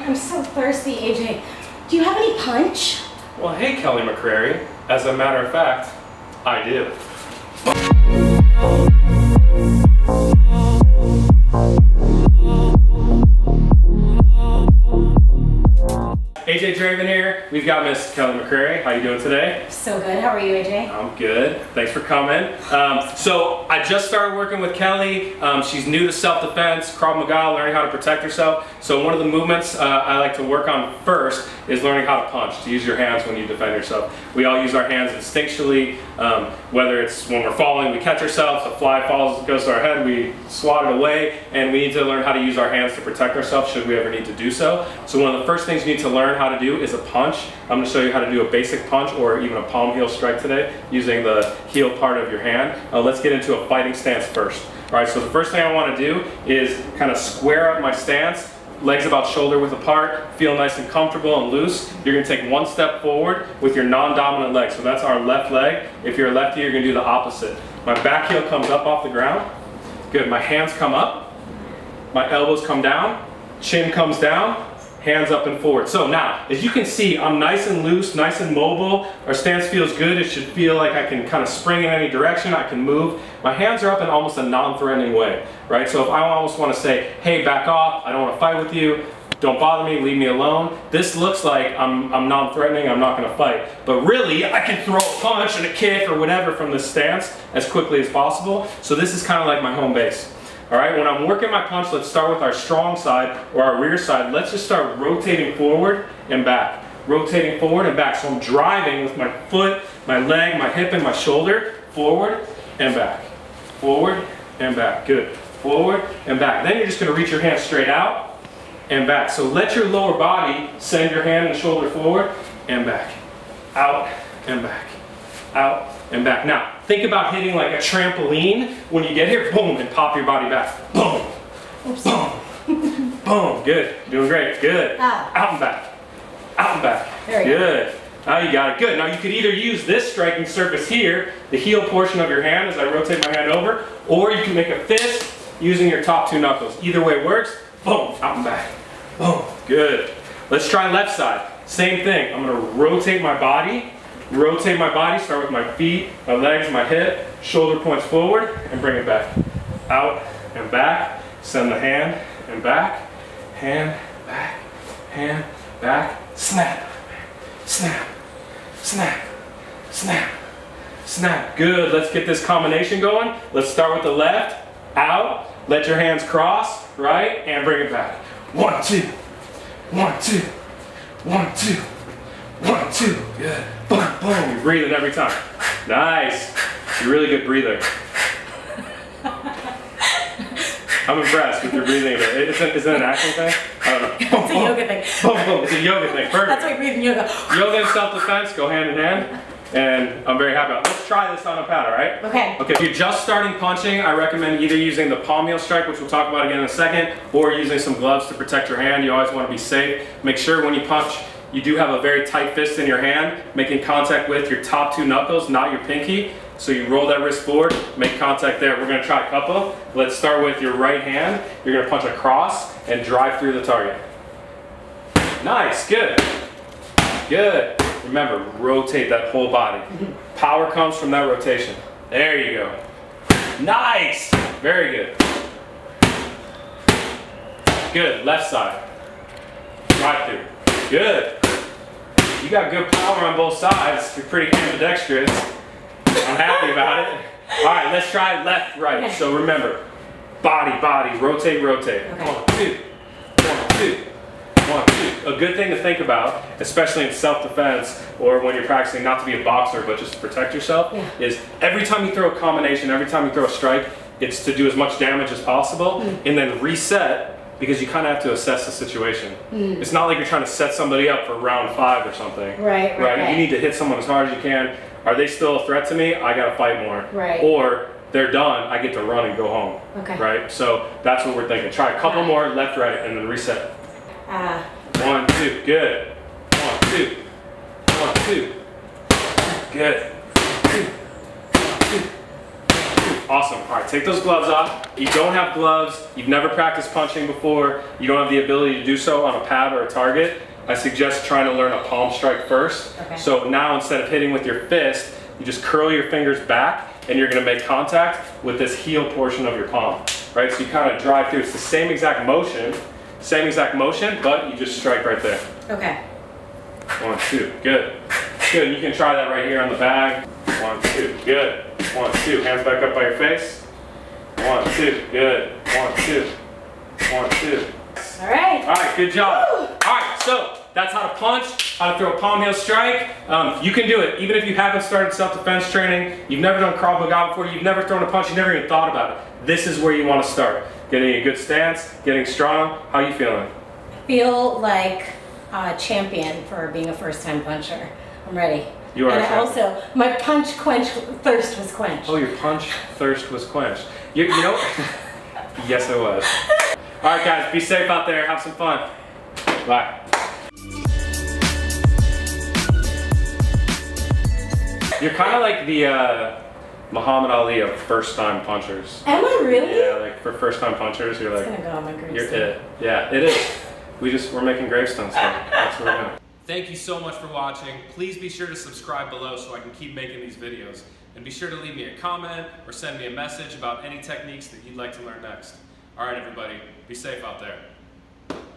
I'm so thirsty, AJ. Do you have any punch? Well, hey, Kelly McCreary. As a matter of fact, I do. AJ Draven here. We've got Miss Kelly McCreary. How you doing today? So good. How are you, AJ? I'm good. Thanks for coming. So I just started working with Kelly. She's new to self-defense, Krav Maga, learning how to protect herself. So one of the movements I like to work on first is learning how to punch, to use your hands when you defend yourself. We all use our hands instinctually, whether it's when we're falling, we catch ourselves, a fly falls, goes to our head, we swat it away, and we need to learn how to use our hands to protect ourselves should we ever need to do so. So one of the first things you need to learn how to do is a punch. I'm going to show you how to do a basic punch or even a palm heel strike today using the heel part of your hand. Let's get into a fighting stance first. Alright, so the first thing I want to do is kind of square up my stance, legs about shoulder width apart, feel nice and comfortable and loose. You're going to take one step forward with your non-dominant leg. So that's our left leg. If you're a lefty, you're going to do the opposite. My back heel comes up off the ground. Good. My hands come up. My elbows come down. Chin comes down. Hands up and forward. So now, as you can see, I'm nice and loose, nice and mobile. Our stance feels good. It should feel like I can kind of spring in any direction. I can move. My hands are up in almost a non-threatening way, right? So if I almost want to say, hey, back off, I don't want to fight with you, don't bother me, leave me alone. This looks like I'm non-threatening, I'm not going to fight. But really, I can throw a punch and a kick or whatever from this stance as quickly as possible. So this is kind of like my home base. Alright, when I'm working my punch, let's start with our strong side or our rear side. Let's just start rotating forward and back. Rotating forward and back. So I'm driving with my foot, my leg, my hip, and my shoulder. Forward and back. Forward and back. Good. Forward and back. Then you're just going to reach your hand straight out and back. So let your lower body send your hand and shoulder forward and back. Out and back. Out and back. Now, think about hitting like a trampoline. When you get here, boom, and pop your body back. Boom. Oops. Boom. Boom. Good. Doing great. Good. Out and back. Out and back. Very good. Now you got it. Good. Now you could either use this striking surface here, the heel portion of your hand as I rotate my hand over, or you can make a fist using your top two knuckles. Either way works. Boom. Out and back. Boom. Good. Let's try left side. Same thing. I'm going to rotate my body. Rotate my body, start with my feet, my legs, my hip, shoulder points forward, and bring it back. Out and back, send the hand and back, snap, snap, snap, snap, snap. Good, let's get this combination going. Let's start with the left, out, let your hands cross, right, and bring it back. 1, 2, 1, 2, 1, 2. 1, 2, good. Boom, boom. You're breathing every time. Nice. You're a really good breather. I'm impressed with your breathing. Is it an acting thing? I don't know. It's a yoga thing. Boom, boom. It's a yoga thing. Perfect. That's why you breathe in yoga. Yoga and self-defense go hand in hand. And I'm very happy about it. Let's try this on a pad, alright? Okay. Okay, if you're just starting punching, I recommend either using the palm heel strike, which we'll talk about again in a second, or using some gloves to protect your hand. You always want to be safe. Make sure when you punch, you do have a very tight fist in your hand, making contact with your top two knuckles, not your pinky. So you roll that wrist forward, make contact there. We're going to try a couple. Let's start with your right hand. You're going to punch across and drive through the target. Nice, good. Good. Remember, rotate that whole body. Power comes from that rotation. There you go. Nice. Very good. Good. Left side. Drive through. Good. You got good power on both sides. You're pretty ambidextrous. I'm happy about it. All right, let's try left, right. Okay. So remember, body, body, rotate, rotate. Okay. 1, 2, 1, 2, 1, 2. A good thing to think about, especially in self-defense or when you're practicing not to be a boxer but just to protect yourself, is every time you throw a combination, every time you throw a strike, it's to do as much damage as possible and then reset. Because you kind of have to assess the situation. It's not like you're trying to set somebody up for round 5 or something. Right. You need to hit someone as hard as you can. Are they still a threat to me? I got to fight more. Right. Or they're done, I get to run and go home. Okay. Right? So that's what we're thinking. Try a couple more, left, right, and then reset. 1, 2, good. 1, 2. 1, 2. Good. 2. 2. Awesome. All right, take those gloves off. You don't have gloves, you've never practiced punching before, you don't have the ability to do so on a pad or a target, I suggest trying to learn a palm strike first. Okay. So now instead of hitting with your fist, you just curl your fingers back and you're gonna make contact with this heel portion of your palm, right? So you kind of drive through. It's the same exact motion, but you just strike right there. Okay. 1, 2, good. Good, you can try that right here on the bag. 1, 2, good. 1, 2, hands back up by your face. 1, 2, good. 1, 2, 1, 2. All right. All right, good job. Woo! All right, so that's how to punch, how to throw a palm heel strike. You can do it, even if you haven't started self-defense training, you've never done Krav Maga before, you've never thrown a punch, you've never even thought about it. This is where you want to start. Getting a good stance, getting strong. How are you feeling? Feel like a champion for being a first-time puncher. I'm ready. You are and a champion. also, my punch thirst was quenched. Oh, your punch thirst was quenched. You know, yes it was. All right guys, be safe out there, have some fun. Bye. You're kind of like the Muhammad Ali of first-time punchers. Am I really? Yeah, like for first-time punchers, you're It's like, gonna go on my gravestone. you're it. Yeah, it is. We're making gravestones now. That's what we're doing. Thank you so much for watching. Please be sure to subscribe below so I can keep making these videos. And be sure to leave me a comment or send me a message about any techniques that you'd like to learn next. All right, everybody, be safe out there.